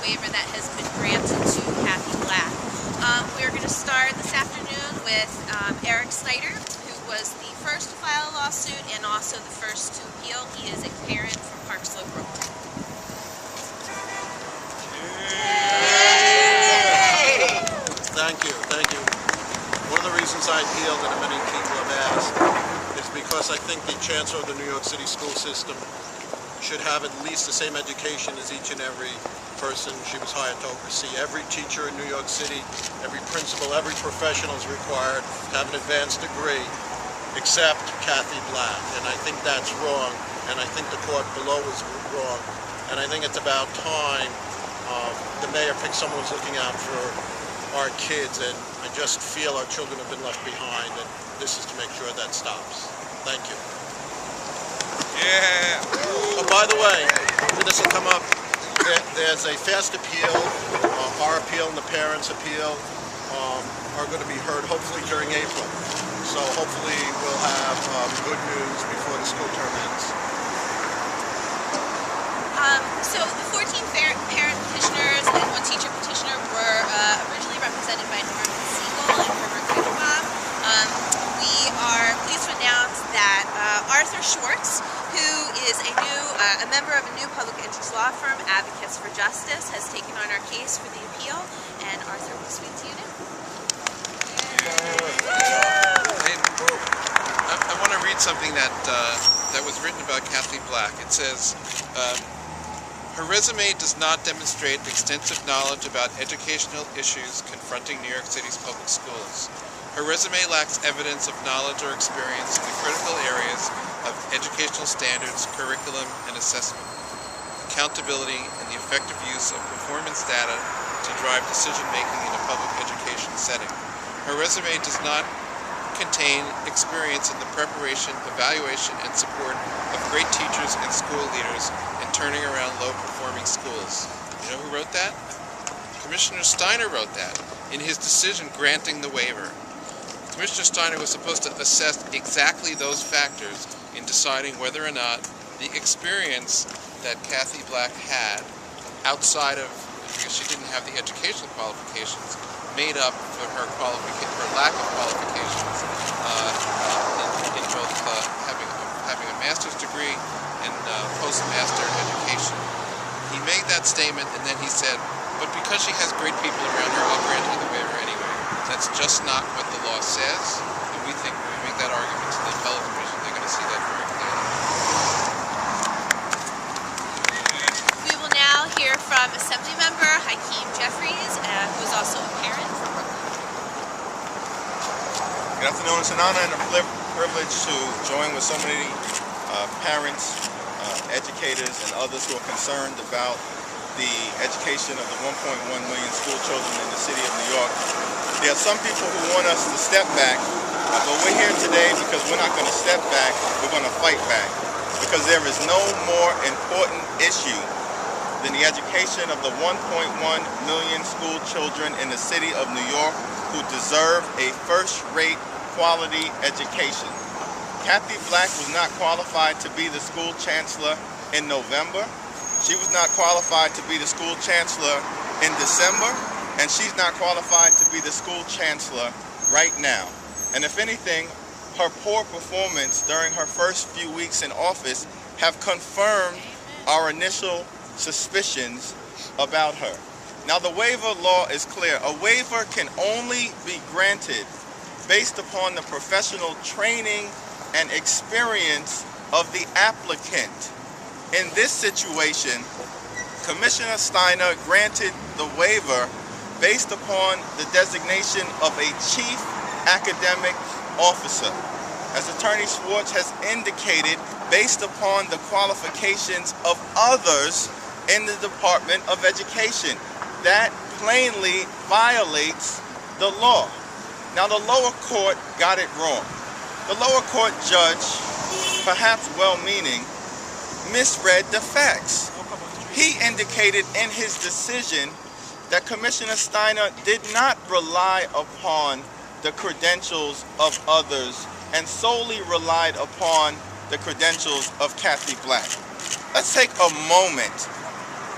waiver that has been granted to Cathy Black. We're going to start this afternoon with Eric Snyder, who was the first to file a lawsuit and also the first to appeal. He is a parent from Park Slope, Brooklyn. Thank you, thank you. One of the reasons I appealed, and many people have asked, is because I think the Chancellor of the New York City school system should have at least the same education as each and every person she was hired to oversee. Every teacher in New York City, every principal, every professional is required to have an advanced degree, except Cathy Black. And I think that's wrong, and I think the court below is wrong. And I think it's about time the mayor picked someone who's looking out for our kids, and I just feel our children have been left behind, and this is to make sure that stops. Thank you. Yeah. Oh, by the way, this will come up. There's a fast appeal. Our appeal and the parents' appeal are going to be heard hopefully during April. So hopefully we'll have good news before the school term ends. So the 14 parent petitioners and one teacher petitioner were originally represented by Norman Siegel and Herbert Kuchenbaum. We are pleased to announce that Arthur Schwartz, who is a member of a new public interest law firm, Advocates for Justice, has taken on our case for the appeal, and Arthur will speak to you now. I want to read something that was written about Cathy Black. It says, her resume does not demonstrate extensive knowledge about educational issues confronting New York City's public schools. Her resume lacks evidence of knowledge or experience in the critical areas of educational standards, curriculum, and assessment, accountability, and the effective use of performance data to drive decision-making in a public education setting. Her resume does not contain experience in the preparation, evaluation, and support of great teachers and school leaders in turning around low-performing schools. You know who wrote that? Commissioner Steiner wrote that in his decision granting the waiver. Commissioner Steiner was supposed to assess exactly those factors in deciding whether or not the experience that Cathy Black had outside of, because she didn't have the educational qualifications, made up for her lack of qualifications in both having a master's degree and postmaster education. He made that statement, and then he said, but because she has great people around her, I'll grant her the waiver anyway. That's just not what the law says, and we think when we make that argument to the appellate division, they're going to see that very clearly. We will now hear from Assemblymember Rahim Jeffries, who is also a parent from Brooklyn. Good afternoon. It's an honor and a privilege to join with so many parents, educators, and others who are concerned about the education of the 1.1 million school children in the city of New York. There are some people who want us to step back, but we're here today because we're not going to step back, we're going to fight back. Because there is no more important issue than the education of the 1.1 million school children in the city of New York who deserve a first-rate quality education. Cathy Black was not qualified to be the school chancellor in November. She was not qualified to be the school chancellor in December, and she's not qualified to be the school chancellor right now. And if anything, her poor performance during her first few weeks in office have confirmed our initial suspicions about her. Now, the waiver law is clear. A waiver can only be granted based upon the professional training and experience of the applicant. In this situation, Commissioner Steiner granted the waiver based upon the designation of a chief academic officer. As Attorney Schwartz has indicated, based upon the qualifications of others in the Department of Education. That plainly violates the law. Now, the lower court got it wrong. The lower court judge, perhaps well-meaning, misread the facts. He indicated in his decision that Commissioner Steiner did not rely upon the credentials of others and solely relied upon the credentials of Cathy Black. Let's take a moment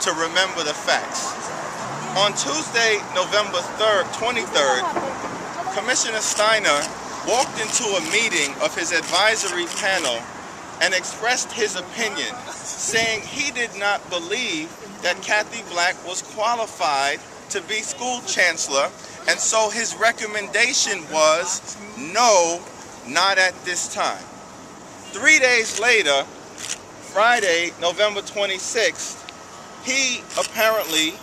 to remember the facts. On Tuesday, November 23rd, Commissioner Steiner walked into a meeting of his advisory panel and expressed his opinion, saying he did not believe that Cathy Black was qualified to be school chancellor, and so his recommendation was no, not at this time. 3 days later, Friday, November 26th, he apparently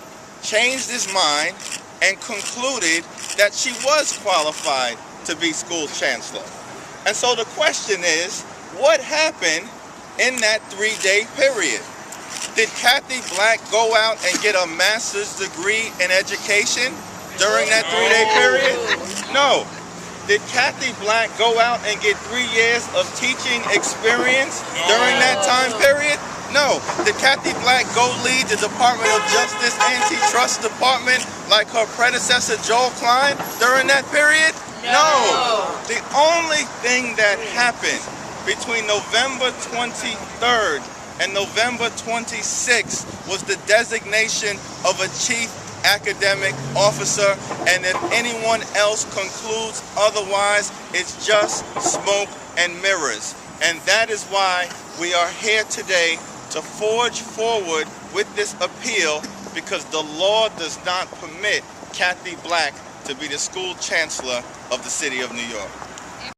changed his mind and concluded that she was qualified to be school chancellor. And so the question is, what happened in that 3-day period? Did Cathy Black go out and get a master's degree in education during that 3-day period? No. Did Cathy Black go out and get 3 years of teaching experience during that time period? No. Did Cathy Black go lead the Department of Justice Antitrust Department like her predecessor Joel Klein during that period? No. The only thing that happened between November 23rd and November 26th was the designation of a chief academic officer, and if anyone else concludes otherwise, it's just smoke and mirrors. And that is why we are here today to forge forward with this appeal, because the law does not permit Cathy Black to be the school chancellor of the city of New York.